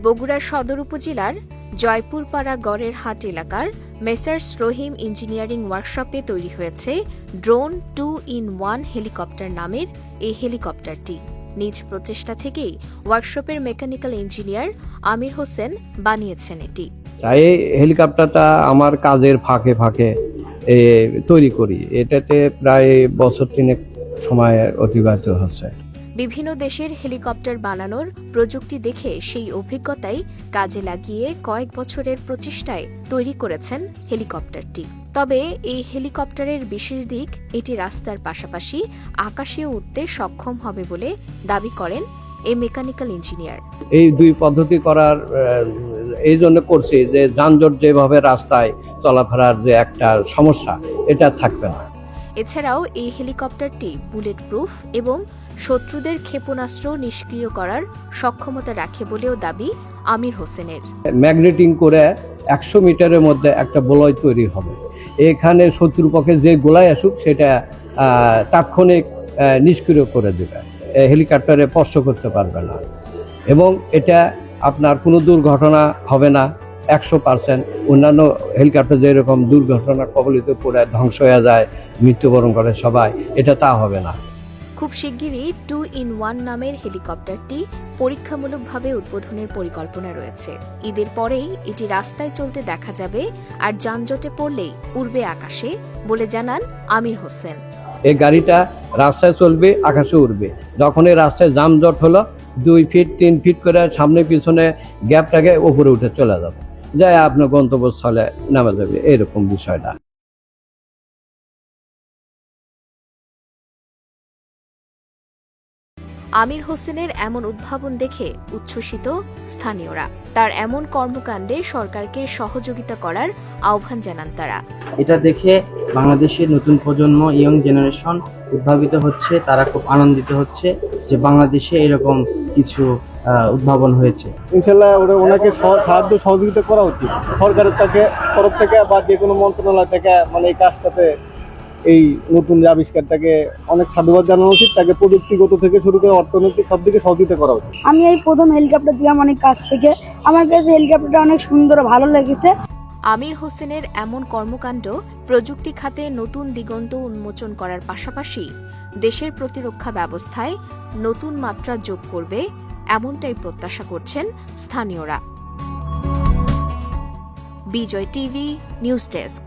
বগুড়া সদর উপজেলার জয়পুরপাড়া গড়ের হাট এলাকার মেসার্স রহিম ইঞ্জিনিয়ারিং ওয়ার্কশপে তৈরি হয়েছে ড্রোন 2-in-1 হেলিকপ্টার নামের এই হেলিকপ্টারটি। নিজ প্রচেষ্টা থেকেই ওয়ার্কশপের মেকানিক্যাল ইঞ্জিনিয়ার আমির হোসেন বানিয়েছেন এটি। এই হেলিকপ্টারটা আমার কাজের ফাঁকে ফাঁকে তৈরি করি। এটাতে প্রায় বছর 3 সময় অতিবাহিত হচ্ছে। বিভিন্ন দেশের হেলিকপ্টার বানানোর প্রযুক্তি দেখে সেই অভিজ্ঞতাই কাজে লাগিয়ে কয়েক বছরের প্রচেষ্টায় তৈরি করেছেন হেলিকপ্টারটি। তবে এই হেলিকপ্টারের বিশেষ দিক, এটি রাস্তার পাশাপাশি আকাশেও উঠতে সক্ষম হবে বলে দাবি করেন এই মেকানিক্যাল ইঞ্জিনিয়ার। এই দুই পদ্ধতি করার এই জন্য করছি যে যানজট যেভাবে রাস্তায় চলাফেরার যে একটা সমস্যা, এটা থাকবে না। এছাড়াও এই হেলিকপ্টারটি বুলেট প্রুফ এবং শত্রুদের ক্ষেপণাস্ত্র নিষ্ক্রিয় করার সক্ষমতা রাখে বলেও দাবি আমির হোসেনের। ম্যাগনেটিং করে 100 মিটারের মধ্যে একটা বলয় তৈরি হবে। এখানে শত্রুপক্ষে যে গোলায় আসুক সেটা তাৎক্ষণিক নিষ্ক্রিয় করে দেবে, হেলিকপ্টারে স্পর্শ করতে পারবে না এবং এটা আপনার কোনো দুর্ঘটনা হবে না 100%। অন্যান্য হেলিকপ্টার যেরকম দুর্ঘটনা কবলিত করে ধ্বংস হয়ে যায়, মৃত্যুবরণ করে সবাই, এটা তা হবে না। খুব শিগগিরই 2-in-1 নামের হেলিকপ্টারটি পরীক্ষামূলকভাবে উদ্বোধনের পরিকল্পনা রয়েছে। ঈদের পরেই এটি রাস্তায় চলতে দেখা যাবে, আর যানজটে পড়লেই উড়বে আকাশে বলে জানান আমির হোসেন। এই গাড়িটা রাস্তায় চলবে, আকাশে উড়বে। যখন এই রাস্তায় যানজট হলো 2 ফিট 3 ফিট করে সামনে পিছনে গ্যাপটাকে উপরে উঠে চলে যাবে, যাই আপনার গন্তব্যস্থলে নামা যাবে, এরকম বিষয়টা। আমির হোসেনের এমন উদ্ভাবন দেখে উচ্ছ্বসিত স্থানীয়রা। তার এমন কর্মকাণ্ডে সরকারকে সহযোগিতা করার আহ্বান জানান তারা। এটা দেখে বাংলাদেশের নতুন প্রজন্ম, ইয়ং জেনারেশন উদ্ভাবিত হচ্ছে। তারা খুব আনন্দিত হচ্ছে যে বাংলাদেশে এরকম কিছু উদ্ভাবন হয়েছে। ইনশাল্লাহ ওনাকে সাহায্য সহযোগিতা করা উচিত সরকারের তরফ থেকে বা যে কোনো মন্ত্রণালয় থেকে। মানে এই কাজটাতে, এই নতুন যে আবিষ্কারটাকে অনেক সাধুবাদ জানানো উচিত। তাকে প্রযুক্তিগত থেকে শুরু করে অর্থনৈতিক সব দিকে সহযোগিতা করা উচিত। আমি এই প্রথম হেলিকপ্টার দিলাম অনেক কাছ থেকে। আমার কাছে হেলিকপ্টারটা অনেক সুন্দর, ভালো লেগেছে। আমির হোসেনের এমন কর্মকাণ্ড প্রযুক্তি খাতে নতুন দিগন্ত উন্মোচন করার পাশাপাশি দেশের প্রতিরক্ষা ব্যবস্থায় নতুন মাত্রা যোগ করবে, এমনটাই প্রত্যাশা করছেন স্থানীয়রা। বিজয় টিভি নিউজ ডেস্ক।